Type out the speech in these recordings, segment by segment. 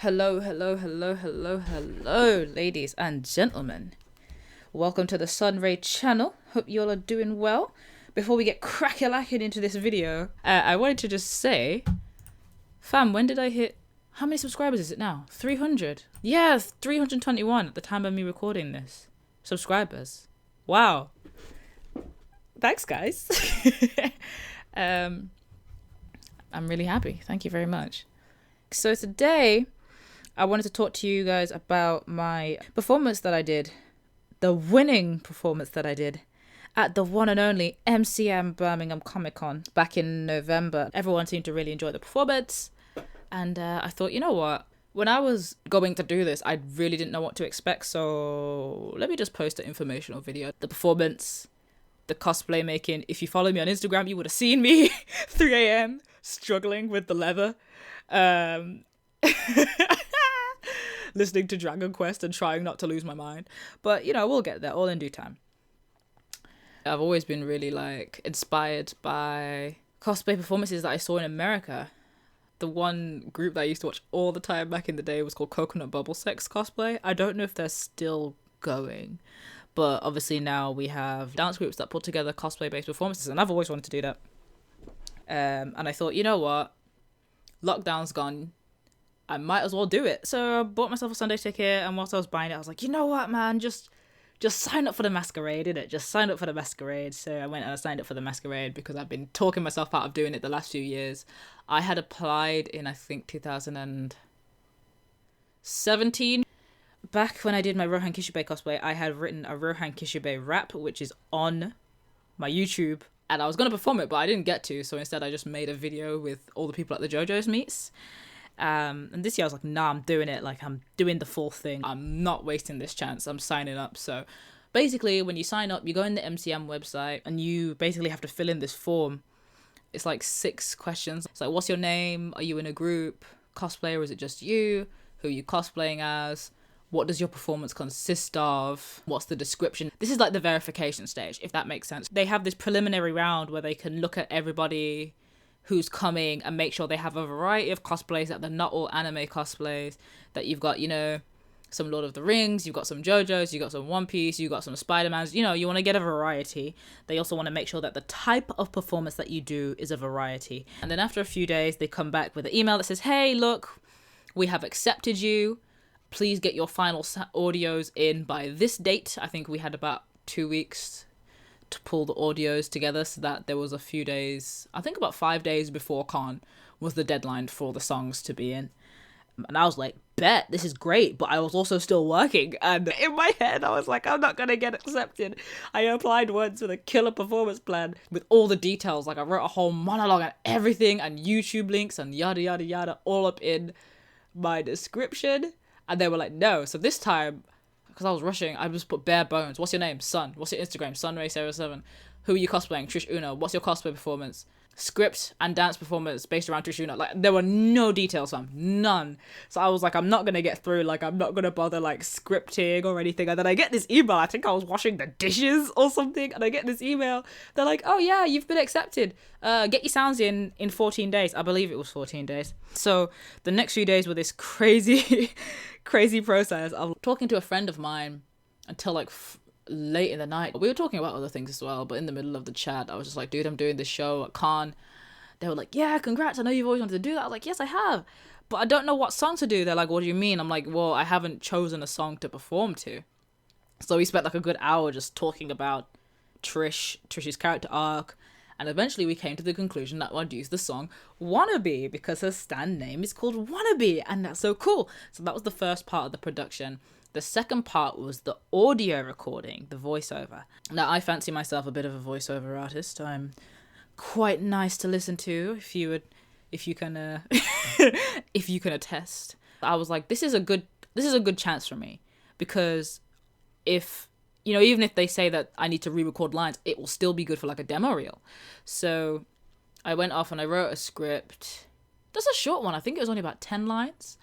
Hello, hello, hello, hello, hello, ladies and gentlemen. Welcome to the Sunray channel. Hope you all are doing well. Before we get crack-a-lacking into this video, I wanted to just say, fam, when did I hit, how many subscribers is it now? 300? Yeah, 321 at the time of me recording this. Subscribers. Wow. Thanks, guys. I'm really happy. Thank you very much. So today, I wanted to talk to you guys about my performance that I did, the winning performance that I did at the one and only MCM Birmingham Comic Con back in November. Everyone seemed to really enjoy the performance, and I thought, you know what? When I was going to do this, I really didn't know what to expect, so let me just post an informational video. The performance, the cosplay making. If you follow me on Instagram, you would have seen me 3 a.m. struggling with the leather. Listening to Dragon Quest and trying not to lose my mind. But, you know, we'll get there, all in due time. I've always been really, inspired by cosplay performances that I saw in America. The one group that I used to watch all the time back in the day was called Coconut Bubble Sex Cosplay. I don't know if they're still going, but obviously now we have dance groups that put together cosplay-based performances, and I've always wanted to do that. And I thought, you know what? Lockdown's gone. I might as well do it. So I bought myself a Sunday ticket, and whilst I was buying it, I was like, you know what, man, just sign up for the masquerade, innit? Just sign up for the masquerade. So I went and I signed up for the masquerade because I've been talking myself out of doing it the last few years. I had applied in, I think, 2017. Back when I did my Rohan Kishibe cosplay, I had written a Rohan Kishibe rap, which is on my YouTube. And I was going to perform it, but I didn't get to. So instead, I just made a video with all the people at the JoJo's meets. And this year I was like, nah, I'm doing it. Like, I'm doing the full thing. I'm not wasting this chance. I'm signing up. So basically, when you sign up, you go in the MCM website and you basically have to fill in this form. It's like 6 questions. It's like, what's your name? Are you in a group? Cosplay, or is it just you? Who are you cosplaying as? What does your performance consist of? What's the description? This is like the verification stage, if that makes sense. They have this preliminary round where they can look at everybody who's coming and make sure they have a variety of cosplays, that they're not all anime cosplays, that you've got, you know, some Lord of the Rings, you've got some JoJo's, you've got some One Piece, you've got some Spider-Mans, you know, you want to get a variety. They also want to make sure that the type of performance that you do is a variety. And then after a few days, they come back with an email that says, hey, look, we have accepted you. Please get your final audios in by this date. I think we had about 2 weeks to pull the audios together, so that there was a few days, I think about 5 days before con was the deadline for the songs to be in. And I was like, bet, this is great, but I was also still working, and in my head I was like, I'm not gonna get accepted. I applied once with a killer performance plan with all the details, like I wrote a whole monologue and everything, and YouTube links and yada yada yada all up in my description, and they were like, no. So this time, because I was rushing, I just put bare bones. What's your name? Sun. What's your Instagram? Sunray07. Who are you cosplaying? Trish Uno. What's your cosplay performance? Script and dance performance based around Trish Uno. Like, there were no details, fam. None. So I was like, I'm not going to get through. Like, I'm not going to bother, like, scripting or anything. And then I get this email. I think I was washing the dishes or something. And I get this email. They're like, oh, yeah, you've been accepted. Get your sounds in 14 days. I believe it was 14 days. So the next few days were this crazy crazy process. I was talking to a friend of mine until like late in the night. We were talking about other things as well, but in the middle of the chat I was just like, dude, I'm doing this show at Cannes. They were like, yeah, congrats, I know you've always wanted to do that. I was like, yes, I have, but I don't know what song to do. They're like, what do you mean? I'm like, well, I haven't chosen a song to perform to. So we spent like a good hour just talking about Trish's character arc, and eventually we came to the conclusion that I'd use the song WANNABE because her stand name is called WANNABE, and that's so cool. So that was the first part of the production. The second part was the audio recording, the voiceover. Now, I fancy myself a bit of a voiceover artist. I'm quite nice to listen to, if you can if you can attest. I was like, this is a good chance for me, because if, you know, even if they say that I need to re-record lines, it will still be good for like a demo reel. So I went off and I wrote a script. That's a short one. I think it was only about 10 lines.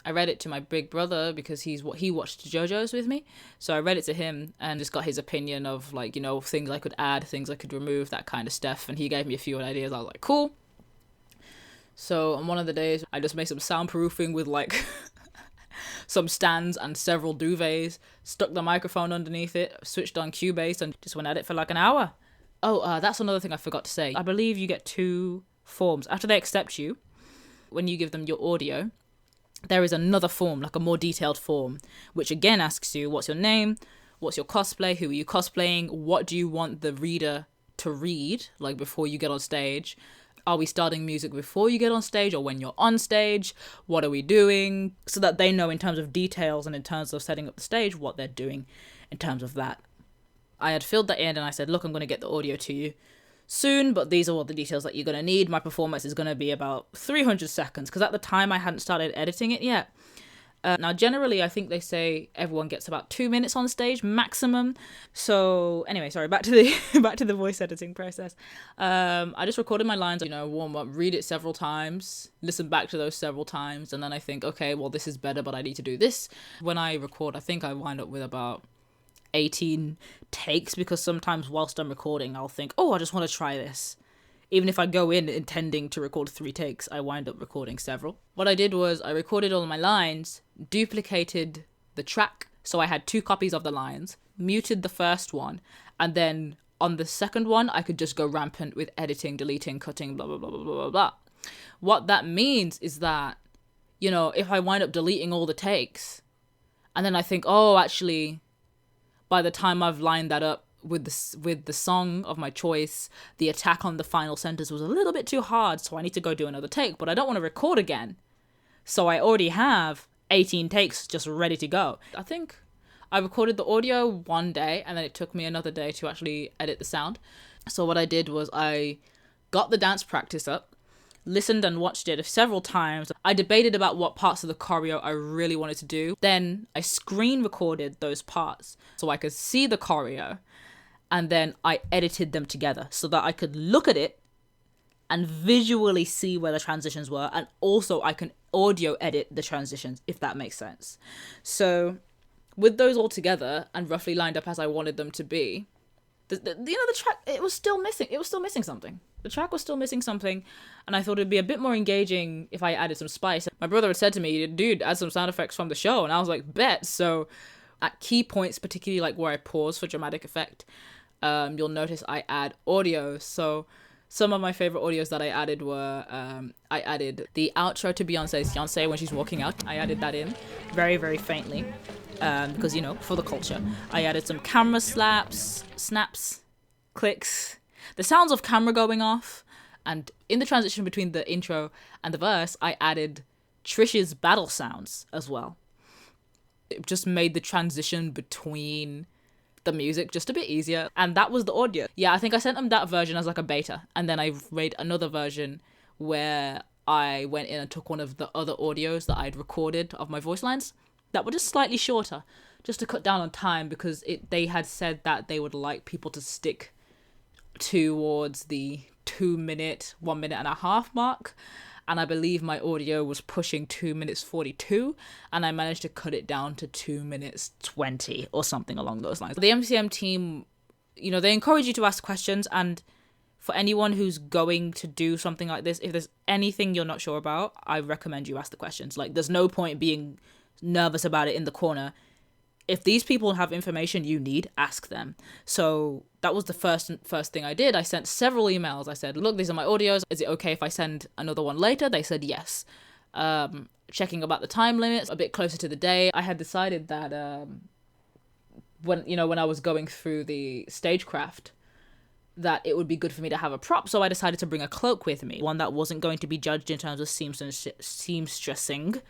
I read it to my big brother because he watched JoJo's with me. So I read it to him and just got his opinion of, like, you know, things I could add, things I could remove, that kind of stuff. And he gave me a few ideas. I was like, cool. So on one of the days, I just made some soundproofing with like some stands and several duvets, stuck the microphone underneath it, switched on Cubase, and just went at it for like an hour. Oh, that's another thing I forgot to say. I believe you get 2 forms. After they accept you, when you give them your audio, there is another form, like a more detailed form, which again asks you, what's your name? What's your cosplay? Who are you cosplaying? What do you want the reader to read, like before you get on stage? Are we starting music before you get on stage or when you're on stage? What are we doing? So that they know in terms of details and in terms of setting up the stage, what they're doing in terms of that. I had filled that in and I said, look, I'm going to get the audio to you soon, but these are all the details that you're going to need. My performance is going to be about 300 seconds because at the time I hadn't started editing it yet. Now, generally, I think they say everyone gets about 2 minutes on stage maximum. So anyway, sorry, back to the voice editing process. I just recorded my lines, warm up, read it several times, listen back to those several times. And then I think, okay, well, this is better, but I need to do this. When I record, I think I wind up with about 18 takes because sometimes whilst I'm recording, I'll think, oh, I just want to try this. Even if I go in intending to record 3 takes, I wind up recording several. What I did was I recorded all my lines, duplicated the track, so I had 2 copies of the lines, muted the first one, and then on the second one, I could just go rampant with editing, deleting, cutting, blah, blah, blah, blah, blah, blah. What that means is that, if I wind up deleting all the takes, and then I think, oh, actually, by the time I've lined that up with the song of my choice, the attack on the final sentence was a little bit too hard, so I need to go do another take, but I don't want to record again. So I already have 18 takes just ready to go. I think I recorded the audio one day, and then it took me another day to actually edit the sound. So what I did was I got the dance practice up, listened and watched it several times. I debated about what parts of the choreo I really wanted to do. Then I screen recorded those parts so I could see the choreo. And then I edited them together so that I could look at it and visually see where the transitions were. And also I can audio edit the transitions, if that makes sense. So with those all together and roughly lined up as I wanted them to be, the track, it was still missing. It was still missing something. The track was still missing something. And I thought it'd be a bit more engaging if I added some spice. My brother had said to me, dude, add some sound effects from the show. And I was like, bet. So at key points, particularly like where I pause for dramatic effect, you'll notice I add audio. So some of my favorite audios that I added were, I added the outro to Beyonce when she's walking out. I added that in very, very faintly because, for the culture. I added some camera slaps, snaps, clicks, the sounds of camera going off. And in the transition between the intro and the verse, I added Trish's battle sounds as well. It just made the transition between the music just a bit easier, and that was the audio. I think I sent them that version as like a beta, and then I made another version where I went in and took one of the other audios that I'd recorded of my voice lines that were just slightly shorter, just to cut down on time, because they had said that they would like people to stick towards the 2 minute, 1 minute and a half mark. And I believe my audio was pushing 2 minutes 42, and I managed to cut it down to 2 minutes 20 or something along those lines. The MCM team, they encourage you to ask questions, and for anyone who's going to do something like this, if there's anything you're not sure about, I recommend you ask the questions. Like, there's no point being nervous about it in the corner. If these people have information you need, ask them. So that was the first thing I did. I sent several emails. I said, look, these are my audios. Is it okay if I send another one later? They said yes. Checking about the time limits a bit closer to the day. I had decided that when I was going through the Stagecraft, that it would be good for me to have a prop. So I decided to bring a cloak with me, one that wasn't going to be judged in terms of seamstressing.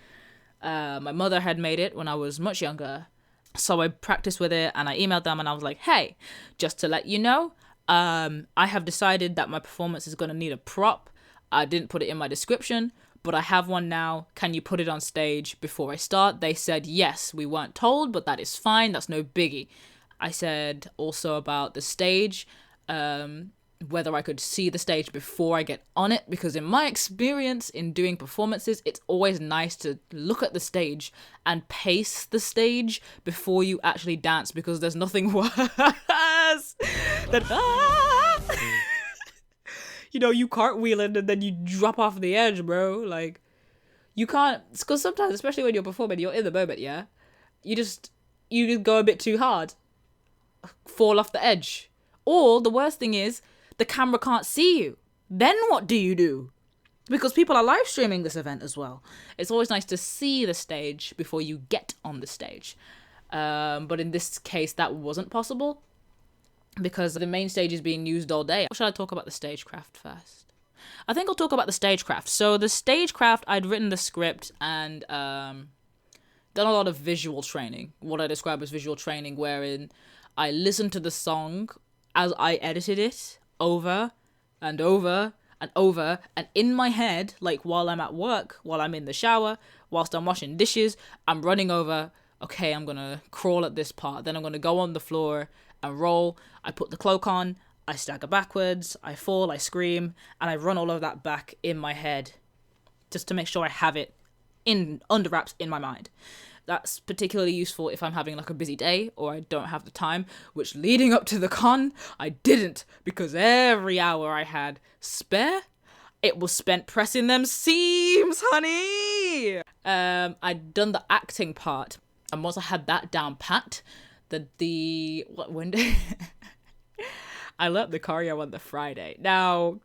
My mother had made it when I was much younger. So I practiced with it, and I emailed them, and I was like, hey, just to let you know, I have decided that my performance is going to need a prop. I didn't put it in my description, but I have one now. Can you put it on stage before I start? They said yes. We weren't told, but that is fine. That's no biggie. I said also about the stage, whether I could see the stage before I get on it, because in my experience in doing performances, it's always nice to look at the stage and pace the stage before you actually dance, because there's nothing worse than you cartwheeling and then you drop off the edge, bro. Like, You can't, because sometimes, especially when you're performing, you're in the moment, yeah? You just go a bit too hard. Fall off the edge. Or the worst thing is, the camera can't see you. Then what do you do? Because people are live streaming this event as well. It's always nice to see the stage before you get on the stage. But in this case, that wasn't possible because the main stage is being used all day. Or should I talk about the stagecraft first? I think I'll talk about the stagecraft. So the stagecraft, I'd written the script and done a lot of visual training. What I describe as visual training, wherein I listened to the song as I edited it over and over and over, and in my head, like while I'm at work, while I'm in the shower, whilst I'm washing dishes, I'm running over, okay, I'm gonna crawl at this part, then I'm gonna go on the floor and roll. I put the cloak on, I stagger backwards, I fall, I scream, and I run all of that back in my head just to make sure I have it under wraps in my mind. That's particularly useful if I'm having like a busy day or I don't have the time, which leading up to the con, I didn't, because every hour I had spare, it was spent pressing them seams, honey. I'd done the acting part, and once I had that down pat, I learnt the choreo on the Friday. Now,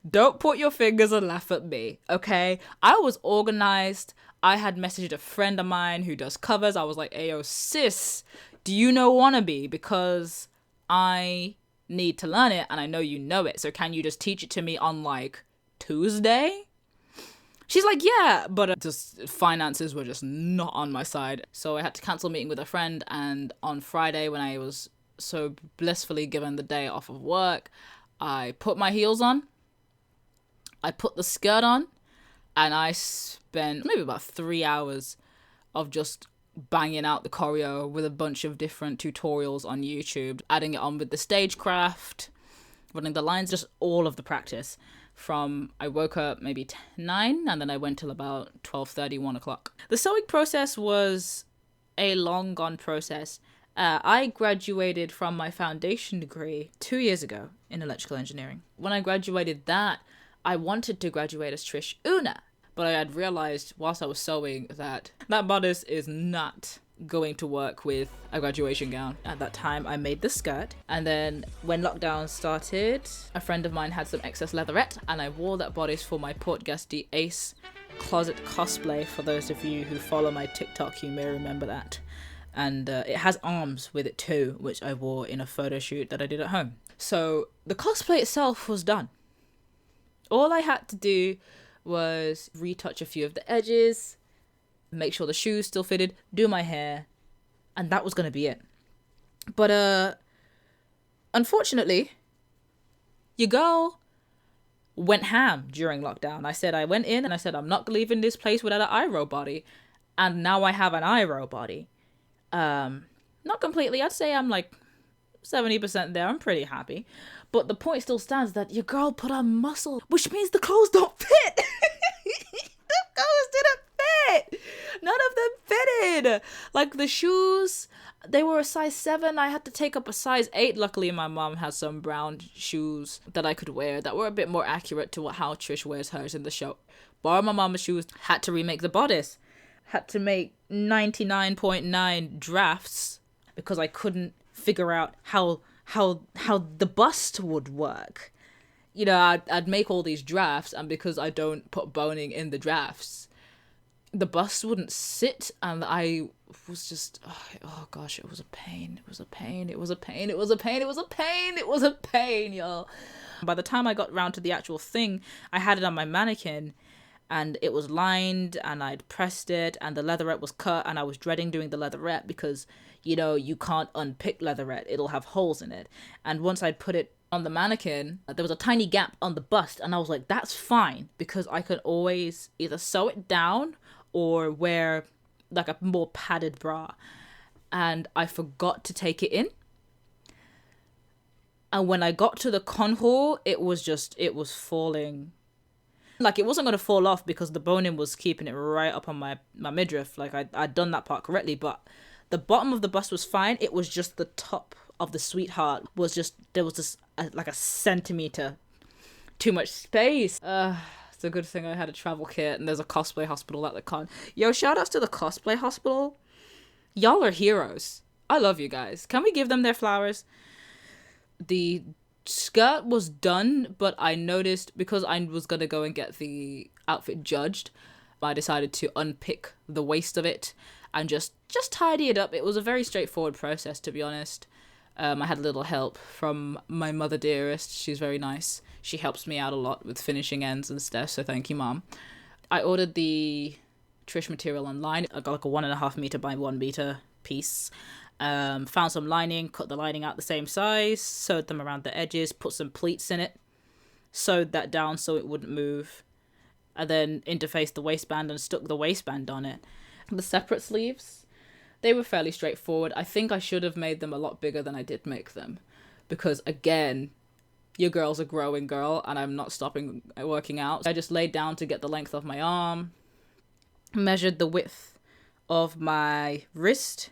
don't put your fingers and laugh at me, okay? I was organized. I had messaged a friend of mine who does covers. I was like, ayo, sis, do you know WANNABE? Because I need to learn it and I know you know it. So can you just teach it to me on like Tuesday? She's like, yeah, but just finances were just not on my side. So I had to cancel a meeting with a friend. And on Friday, when I was so blissfully given the day off of work, I put my heels on. I put the skirt on. And I spent maybe about 3 hours of just banging out the choreo with a bunch of different tutorials on YouTube, adding it on with the stagecraft, running the lines, just all of the practice. From I woke up maybe 9 and then I went till about 12:30, 1 o'clock. The sewing process was a long gone process. I graduated from my foundation degree 2 years ago in electrical engineering. When I graduated that, I wanted to graduate as Trish Una, but I had realized whilst I was sewing that bodice is not going to work with a graduation gown. At that time, I made the skirt, and then when lockdown started, a friend of mine had some excess leatherette, and I wore that bodice for my Portgasty Ace closet cosplay. For those of you who follow my TikTok, you may remember that. And it has arms with it too, which I wore in a photo shoot that I did at home. So the cosplay itself was done. All I had to do was retouch a few of the edges, make sure the shoes still fitted, do my hair, and that was going to be it. But unfortunately, your girl went ham during lockdown. I went in and I said, I'm not leaving this place without an iro body. And now I have an iro body. Not completely. I'd say I'm like 70% there. I'm pretty happy. But the point still stands that your girl put on muscle, which means the clothes don't fit. The clothes didn't fit. None of them fitted. Like the shoes, they were a size 7. I had to take up a size 8. Luckily, my mom has some brown shoes that I could wear that were a bit more accurate to how Trish wears hers in the show. Borrowed my mama's shoes, had to remake the bodice. Had to make 99.9 drafts because I couldn't figure out how the bust would work. You know, I'd make all these drafts, and because I don't put boning in the drafts, the bust wouldn't sit, and I was just, oh gosh, it was a pain. It was a pain. It was a pain. It was a pain. It was a pain. It was a pain, y'all. By the time I got round to the actual thing, I had it on my mannequin, and it was lined, and I'd pressed it, and the leatherette was cut, and I was dreading doing the leatherette because, you know, you can't unpick leatherette. It'll have holes in it. And once I'd put it on the mannequin, there was a tiny gap on the bust, and I was like, that's fine, because I could always either sew it down or wear like a more padded bra. And I forgot to take it in. And when I got to the con hall, it was falling. Like, it wasn't going to fall off because the boning was keeping it right up on my midriff. Like, I'd done that part correctly, but the bottom of the bust was fine. It was just the top of the sweetheart was just, there was just like a centimeter too much space. It's a good thing I had a travel kit, and there's a cosplay hospital at the con. Yo, shout outs to the cosplay hospital. Y'all are heroes. I love you guys. Can we give them their flowers? The skirt was done, but I noticed because I was gonna go and get the outfit judged, I decided to unpick the waist of it and just tidy it up. It was a very straightforward process, to be honest. I had a little help from my mother dearest. She's very nice. She helps me out a lot with finishing ends and stuff, so thank you, Mom. I ordered the Trish material online. I got like a 1.5 meter by 1 meter piece. Found some lining, cut the lining out the same size, sewed them around the edges, put some pleats in it, sewed that down so it wouldn't move, and then interfaced the waistband and stuck the waistband on it. The separate sleeves, they were fairly straightforward. I think I should have made them a lot bigger than I did make them, because again, your girl's a growing girl and I'm not stopping working out. I just laid down to get the length of my arm, measured the width of my wrist,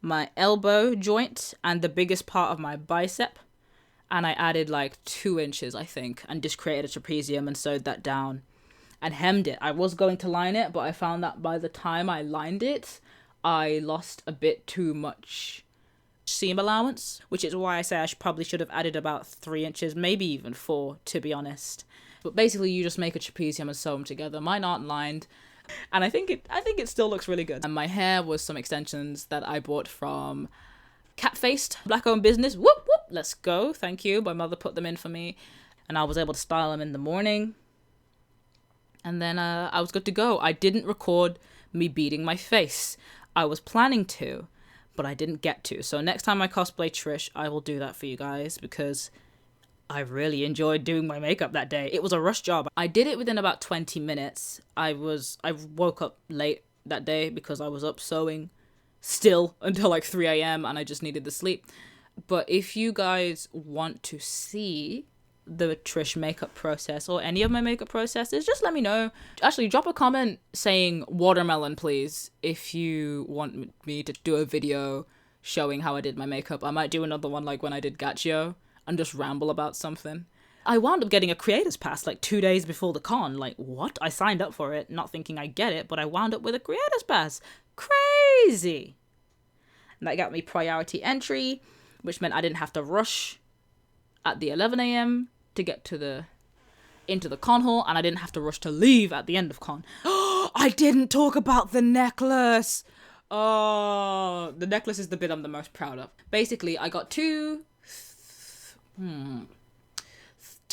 my elbow joint, and the biggest part of my bicep, and I added like 2 inches, I think, and just created a trapezium and sewed that down and hemmed it. I was going to line it, but I found that by the time I lined it, I lost a bit too much seam allowance, which is why I say I probably should have added about 3 inches, maybe even 4, to be honest. But basically, you just make a trapezium and sew them together. Mine aren't lined, and I think it still looks really good. And my hair was some extensions that I bought from Cat-Faced, black-owned business. Whoop whoop, let's go. Thank you. My mother put them in for me, and I was able to style them in the morning. And then I was good to go. I didn't record me beating my face. I was planning to, but I didn't get to. So next time I cosplay Trish, I will do that for you guys, because I really enjoyed doing my makeup that day. It was a rush job. I did it within about 20 minutes. I woke up late that day because I was up sewing still until like 3 a.m. and I just needed the sleep. But if you guys want to see the Trish makeup process or any of my makeup processes, just let me know. Actually, drop a comment saying watermelon, please, if you want me to do a video showing how I did my makeup. I might do another one like when I did Gachio and just ramble about something. I wound up getting a creator's pass like 2 days before the con. Like, what? I signed up for it, not thinking I'd get it, but I wound up with a creator's pass. Crazy! And that got me priority entry, which meant I didn't have to rush at the 11 a.m. to get into the con hall, and I didn't have to rush to leave at the end of con. I didn't talk about the necklace! Oh, the necklace is the bit I'm the most proud of. Basically, I got two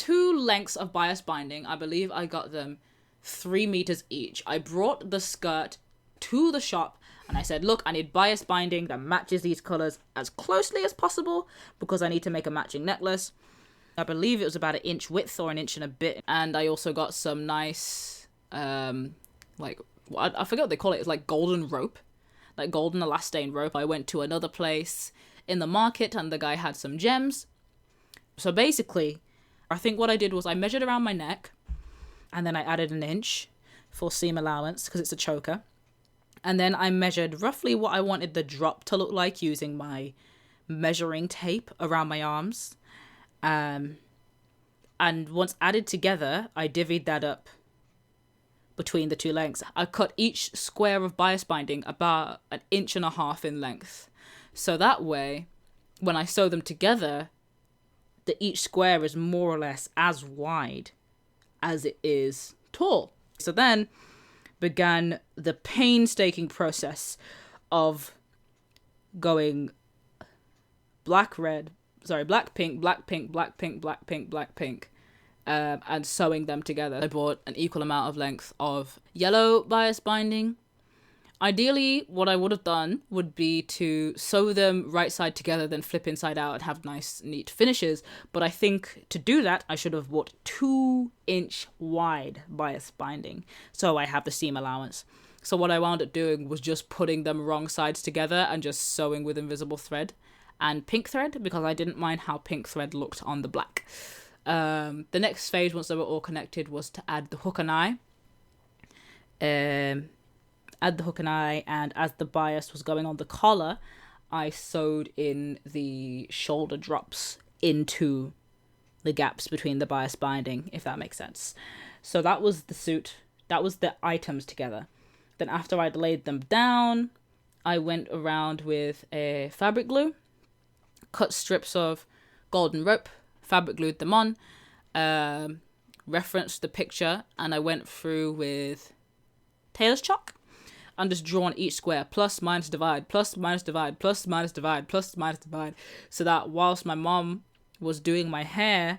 lengths of bias binding. I believe I got them 3 meters each. I brought the skirt to the shop and I said, look, I need bias binding that matches these colors as closely as possible because I need to make a matching necklace. I believe it was about 1 inch width or 1 inch and a bit. And I also got some nice, I forget what they call it. It's like golden rope, like golden elastane rope. I went to another place in the market and the guy had some gems. So basically, I think what I did was I measured around my neck and then I added 1 inch for seam allowance because it's a choker. And then I measured roughly what I wanted the drop to look like using my measuring tape around my arms. And once added together, I divvied that up between the 2 lengths. I cut each square of bias binding about 1.5 inches in length. So that way, when I sew them together, each square is more or less as wide as it is tall. So then began the painstaking process of going black, pink, black, pink, black, pink, black, pink, black, pink, and sewing them together. I bought an equal amount of length of yellow bias binding. Ideally, what I would have done would be to sew them right side together, then flip inside out and have nice, neat finishes. But I think to do that, I should have bought 2 inch wide bias binding. So I have the seam allowance. So what I wound up doing was just putting them wrong sides together and just sewing with invisible thread and pink thread because I didn't mind how pink thread looked on the black. The next phase, once they were all connected, was to add the hook and eye. And as the bias was going on the collar, I sewed in the shoulder drops into the gaps between the bias binding, if that makes sense. So that was the suit. That was the items together. Then after I'd laid them down, I went around with a fabric glue, cut strips of golden rope, fabric glued them on, referenced the picture, and I went through with tailor's chalk and just drawn each square, plus, minus, divide, plus, minus, divide, plus, minus, divide, plus, minus, divide, so that whilst my mom was doing my hair,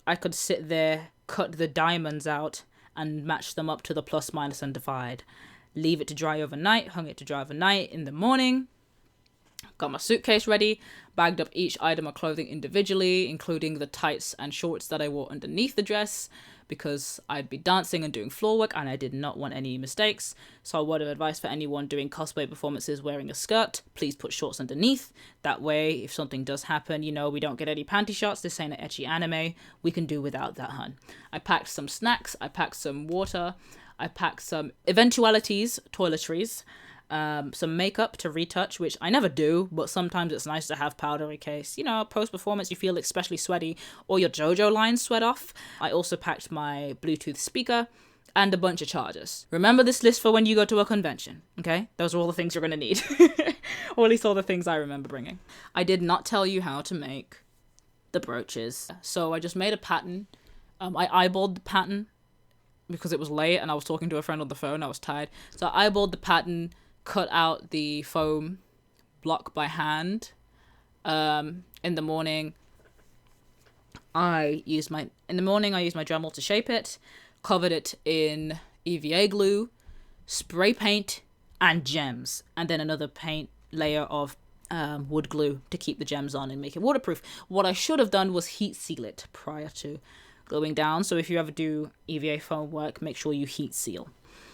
I could sit there, cut the diamonds out, and match them up to the plus, minus, and divide. Leave it to dry overnight, hung it to dry overnight. In the morning, got my suitcase ready, bagged up each item of clothing individually, including the tights and shorts that I wore underneath the dress, because I'd be dancing and doing floor work and I did not want any mistakes. So a word of advice for anyone doing cosplay performances wearing a skirt, please put shorts underneath. That way, if something does happen, you know, we don't get any panty shots. This ain't an ecchi anime. We can do without that, hun. I packed some snacks, I packed some water, I packed some eventualities, toiletries, some makeup to retouch, which I never do, but sometimes it's nice to have powder in case, you know, post-performance you feel especially sweaty or your JoJo lines sweat off. I also packed my Bluetooth speaker and a bunch of chargers. Remember this list for when you go to a convention, okay? Those are all the things you're going to need. Or at least all the things I remember bringing. I did not tell you how to make the brooches. So I just made a pattern. I eyeballed the pattern because it was late and I was talking to a friend on the phone. I was tired. So I eyeballed the pattern, cut out the foam block by hand. In the morning I used my Dremel to shape it, covered it in EVA glue, spray paint, and gems, and then another paint layer of wood glue to keep the gems on and make it waterproof. What I should have done was heat seal it prior to gluing down, so if you ever do EVA foam work, make sure you heat seal.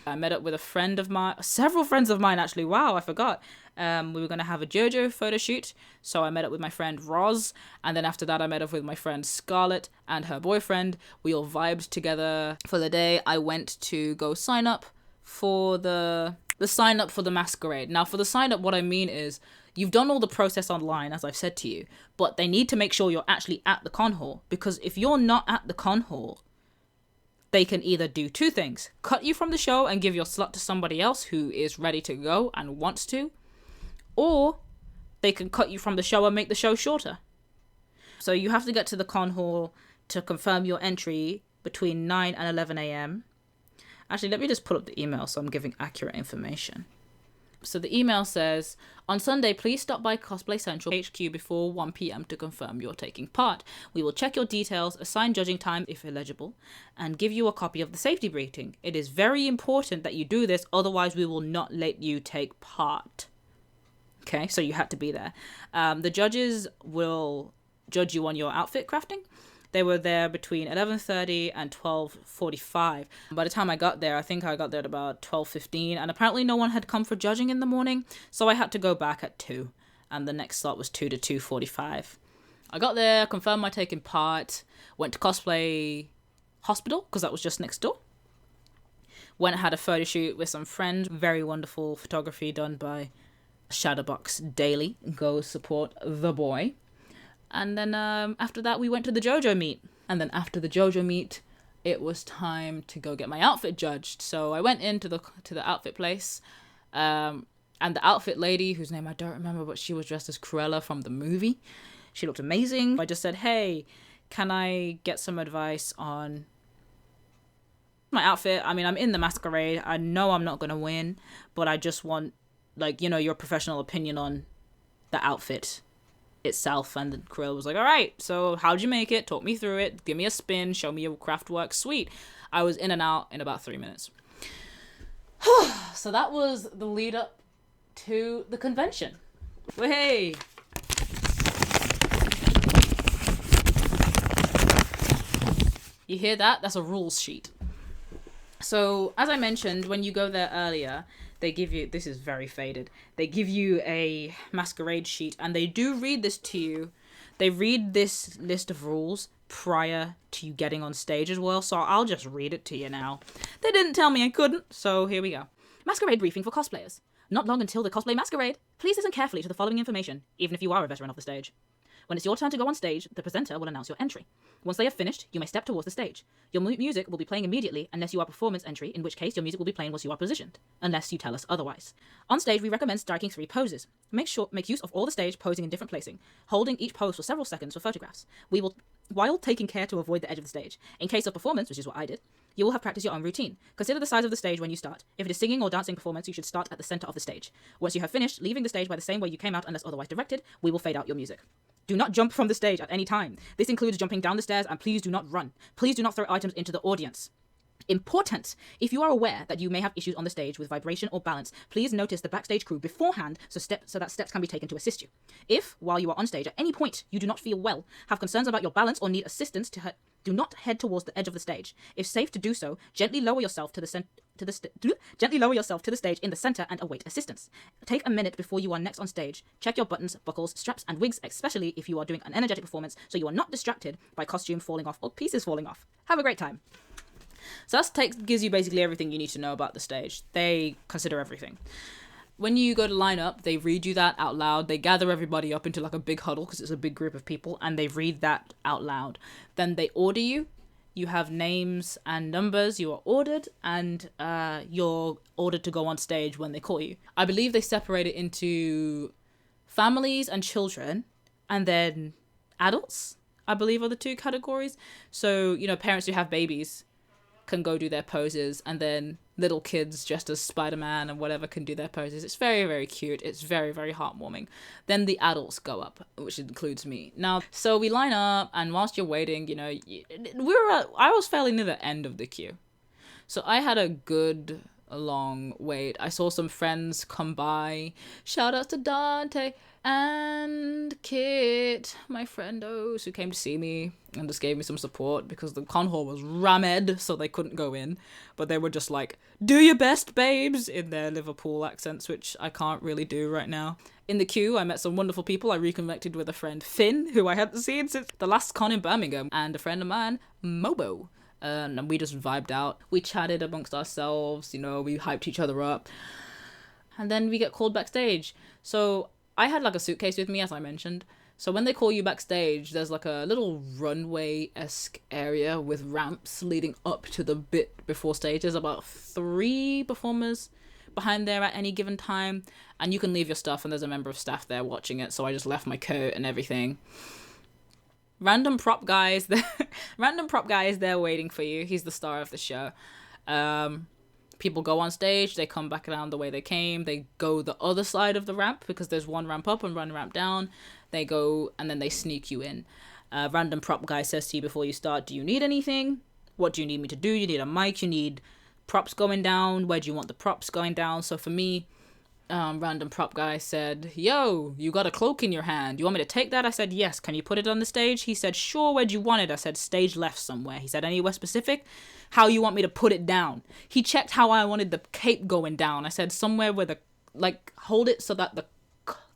I met up with a friend of mine, several friends of mine actually, wow, I forgot. We were going to have a JoJo photo shoot, so I met up with my friend Roz, and then after that I met up with my friend Scarlett and her boyfriend. We all vibed together for the day. I went to go sign up for the sign up for the masquerade. Now for the sign up, what I mean is, you've done all the process online, as I've said to you, but they need to make sure you're actually at the con hall, because if you're not at the con hall, they can either do two things: cut you from the show and give your slot to somebody else who is ready to go and wants to, or they can cut you from the show and make the show shorter. So you have to get to the con hall to confirm your entry between 9 and 11 a.m. Actually, let me just pull up the email so I'm giving accurate information. So the email says, on Sunday, please stop by Cosplay Central HQ before 1 p.m. to confirm you're taking part. We will check your details, assign judging time if eligible, and give you a copy of the safety briefing. It is very important that you do this, otherwise we will not let you take part. Okay, so you had to be there. The judges will judge you on your outfit crafting. They were there between 11:30 and 12:45. By the time I got there, I think I got there at about 12:15, and apparently no one had come for judging in the morning, so I had to go back at 2, and the next slot was 2 to 2:45. I got there, confirmed my taking part, went to Cosplay Hospital, because that was just next door. Went and had a photo shoot with some friends. Very wonderful photography done by Shadowbox Daily. Go support the boy. And then after that, we went to the JoJo meet. And then after the JoJo meet, it was time to go get my outfit judged. So I went into the outfit place. And the outfit lady, whose name I don't remember, but she was dressed as Cruella from the movie. She looked amazing. I just said, hey, can I get some advice on my outfit? I mean, I'm in the masquerade. I know I'm not going to win, but I just want, like, you know, your professional opinion on the outfit itself. And then Cruella was like, all right, so how'd you make it? Talk me through it. Give me a spin. Show me your craft work. Sweet. I was in and out in about 3 minutes. So that was the lead up to the convention. Hey. You hear that? That's a rules sheet. So as I mentioned, when you go there earlier, they give you, this is very faded, they give you a masquerade sheet, and they do read this to you. They read this list of rules prior to you getting on stage as well, so I'll just read it to you now. They didn't tell me I couldn't, so here we go. Masquerade briefing for cosplayers. Not long until the cosplay masquerade. Please listen carefully to the following information, even if you are a veteran of the stage. When it's your turn to go on stage, the presenter will announce your entry. Once they have finished, you may step towards the stage. Your music will be playing immediately unless you are performance entry, in which case your music will be playing once you are positioned, unless you tell us otherwise. On stage, we recommend striking 3 poses. Make use of all the stage posing in different placing, holding each pose for several seconds for photographs. While taking care to avoid the edge of the stage. In case of performance, which is what I did, you will have practiced your own routine. Consider the size of the stage when you start. If it is singing or dancing performance, you should start at the center of the stage. Once you have finished, leaving the stage by the same way you came out unless otherwise directed, we will fade out your music. Do not jump from the stage at any time. This includes jumping down the stairs, and please do not run. Please do not throw items into the audience. Important! If you are aware that you may have issues on the stage with vibration or balance, please notice the backstage crew beforehand so that steps can be taken to assist you. If, while you are on stage, at any point you do not feel well, have concerns about your balance, or need assistance, do not head towards the edge of the stage. If safe to do so, gently lower yourself to the stage in the center and await assistance. Take a minute before you are next on stage. Check your buttons, buckles, straps, and wigs, especially if you are doing an energetic performance, so you are not distracted by costume falling off or pieces falling off. Have a great time. So that gives you basically everything you need to know about the stage. They consider everything. When you go to line up, they read you that out loud. They gather everybody up into like a big huddle because it's a big group of people, and they read that out loud. Then they order you. You have names and numbers. You are ordered, and you're ordered to go on stage when they call you. I believe they separate it into families and children, and then adults, I believe, are the 2 categories. So, parents who have babies can go do their poses, and then little kids dressed as Spider-Man and whatever can do their poses. It's very, very cute. It's very, very heartwarming. Then the adults go up, which includes me. Now, so we line up, and whilst you're waiting, I was fairly near the end of the queue. So I had a good long wait. I saw some friends come by. Shout out to Dante and Kit, my friendos, who came to see me and just gave me some support because the con hall was rammed, so they couldn't go in. But they were just like, do your best, babes, in their Liverpool accents, which I can't really do right now. In the queue, I met some wonderful people. I reconnected with a friend, Finn, who I hadn't seen since the last con in Birmingham, and a friend of mine, Mobo. And we just vibed out. We chatted amongst ourselves, we hyped each other up. And then we get called backstage. So I had like a suitcase with me, as I mentioned. So when they call you backstage, there's like a little runway-esque area with ramps leading up to the bit before stage. There's about 3 performers behind there at any given time. And you can leave your stuff, and there's a member of staff there watching it. So I just left my coat and everything. Random prop guy is there waiting for you. He's the star of the show. People go on stage, they come back around the way they came, they go the other side of the ramp because there's 1 ramp up and 1 ramp down. They go and then they sneak you in. Random prop guy says to you before you start, do you need anything? What do you need me to do? You need a mic, you need props going down. Where do you want the props going down? So for me, random prop guy said, yo, you got a cloak in your hand. You want me to take that? I said, yes. Can you put it on the stage? He said, sure. Where'd you want it? I said, stage left somewhere. He said, anywhere specific? How you want me to put it down? He checked how I wanted the cape going down. I said, somewhere where hold it so that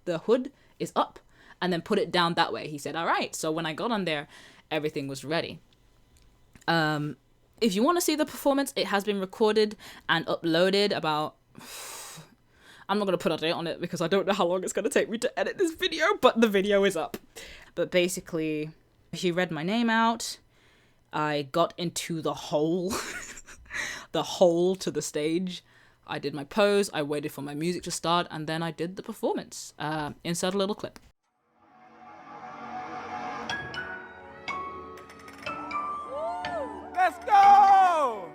the hood is up, and then put it down that way. He said, all right. So when I got on there, everything was ready. If you want to see the performance, it has been recorded and uploaded about... I'm not going to put a date on it because I don't know how long it's going to take me to edit this video, but the video is up. But basically, he read my name out. I got into the hole, the hole to the stage. I did my pose. I waited for my music to start, and then I did the performance. Insert a little clip. Let's go!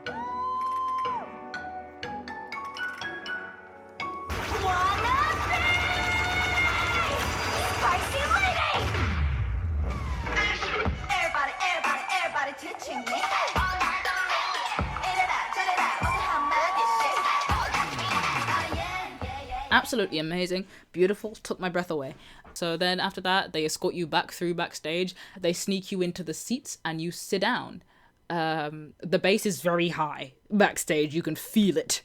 Absolutely amazing, beautiful, took my breath away. So then after that, they escort you back through backstage. They sneak you into the seats and you sit down. The bass is very high backstage. You can feel it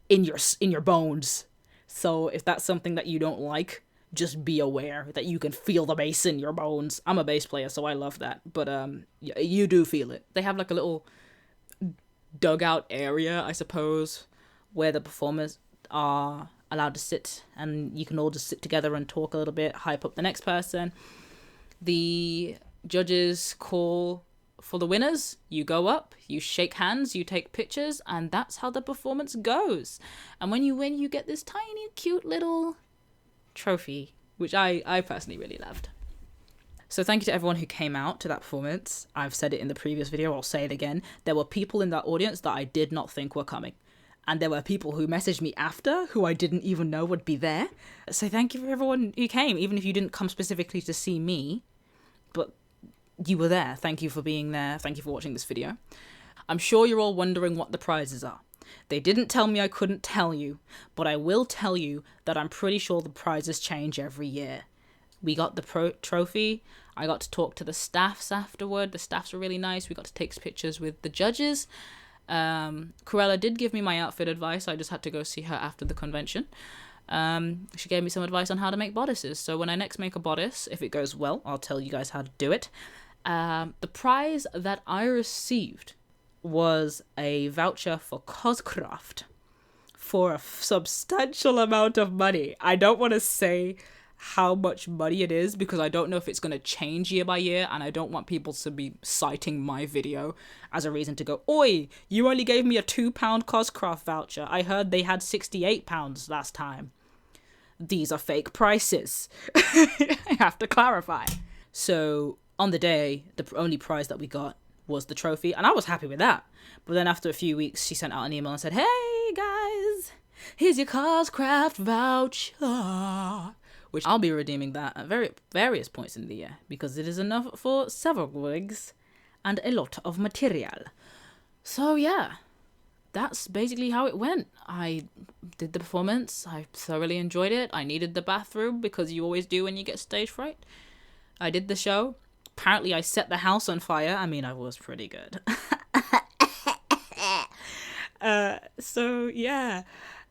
in your bones. So if that's something that you don't like, just be aware that you can feel the bass in your bones. I'm a bass player, so I love that. But you do feel it. They have like a little dugout area, I suppose, where the performers are allowed to sit, and you can all just sit together and talk a little bit, hype up the next person. The judges call for the winners. You go up, you shake hands, you take pictures, and that's how the performance goes. And when you win, you get this tiny, cute little trophy, which I personally really loved. So thank you to everyone who came out to that performance. I've said it in the previous video, I'll say it again. There were people in that audience that I did not think were coming. And there were people who messaged me after who I didn't even know would be there. So thank you for everyone who came, even if you didn't come specifically to see me, but you were there. Thank you for being there. Thank you for watching this video. I'm sure you're all wondering what the prizes are. They didn't tell me I couldn't tell you, but I will tell you that I'm pretty sure the prizes change every year. We got the trophy. I got to talk to the staffs afterward. The staffs were really nice. We got to take pictures with the judges. Corella did give me my outfit advice. I just had to go see her after the convention. She gave me some advice on how to make bodices. So when I next make a bodice, if it goes well, I'll tell you guys how to do it. The prize that I received was a voucher for Coscraft for a substantial amount of money. I don't want to say how much money it is because I don't know if it's going to change year by year, and I don't want people to be citing my video as a reason to go, oi, you only gave me a £2 Coscraft voucher. I heard they had £68 last time. These are fake prices. I have to clarify. So on the day, the only prize that we got was the trophy, and I was happy with that. But then after a few weeks, she sent out an email and said, hey guys, here's your Coscraft voucher, which I'll be redeeming that at various points in the year because it is enough for several wigs and a lot of material. So yeah, that's basically how it went. I did the performance. I thoroughly enjoyed it. I needed the bathroom because you always do when you get stage fright. I did the show. Apparently I set the house on fire. I mean, I was pretty good. So yeah,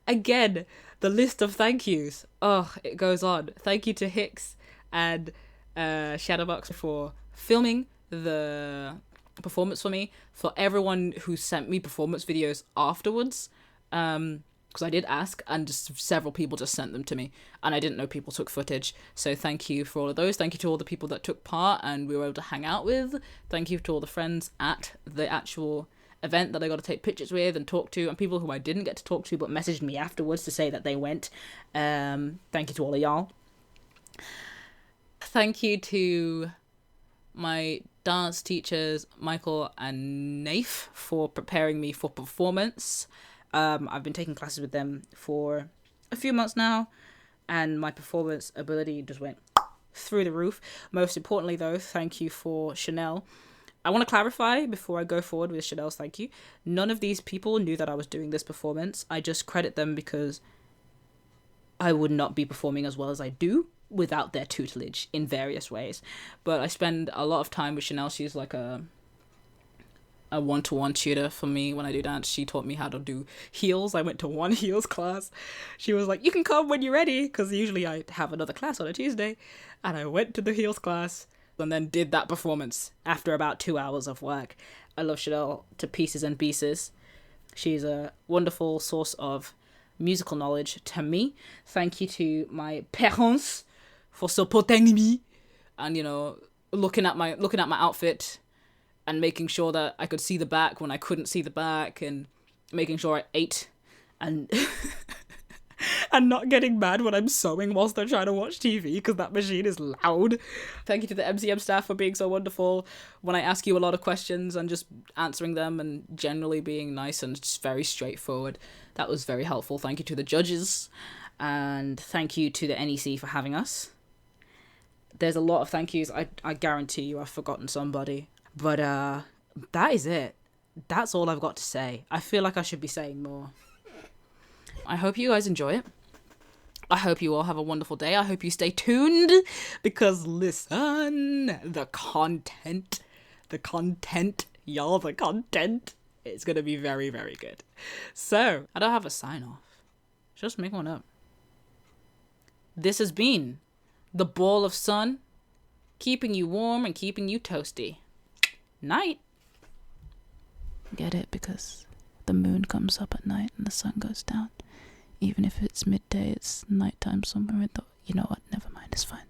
again, the list of thank yous. Oh, it goes on. Thank you to Hicks and Shadowbox for filming the performance for me. For everyone who sent me performance videos afterwards, because I did ask, and just several people just sent them to me, and I didn't know people took footage. So thank you for all of those. Thank you to all the people that took part and we were able to hang out with. Thank you to all the friends at the actual event that I got to take pictures with and talk to, and people who I didn't get to talk to but messaged me afterwards to say that they went. Thank you to all of y'all. Thank you to my dance teachers, Michael and Naif, for preparing me for performance. I've been taking classes with them for a few months now, and my performance ability just went through the roof. Most importantly though, thank you for Chanel. I want to clarify before I go forward with Chanel's thank you. None of these people knew that I was doing this performance. I just credit them because I would not be performing as well as I do without their tutelage in various ways. But I spend a lot of time with Chanel. She's like a one-to-one tutor for me when I do dance. She taught me how to do heels. I went to one heels class. She was like, you can come when you're ready, because usually I have another class on a Tuesday. And I went to the heels class and then did that performance after about 2 hours of work. I love Chanel to pieces and pieces. She's a wonderful source of musical knowledge to me. Thank you to my parents for supporting me and, you know, looking at my outfit and making sure that I could see the back when I couldn't see the back, and making sure I ate and and not getting mad when I'm sewing whilst they're trying to watch TV because that machine is loud. Thank you to the MCM staff for being so wonderful when I ask you a lot of questions and just answering them and generally being nice and just very straightforward. That was very helpful. Thank you to the judges, and thank you to the NEC for having us. There's a lot of thank yous. I guarantee you I've forgotten somebody. But that is it. That's all I've got to say. I feel like I should be saying more. I hope you guys enjoy it. I hope you all have a wonderful day. I hope you stay tuned because listen, the content, y'all, the content is going to be very, very good. So, I don't have a sign off. Just make one up. This has been the ball of sun, keeping you warm and keeping you toasty. Night. Get it? Because the moon comes up at night and the sun goes down. even if it's midday, it's nighttime somewhere. I thought, you know what, never mind, it's fine.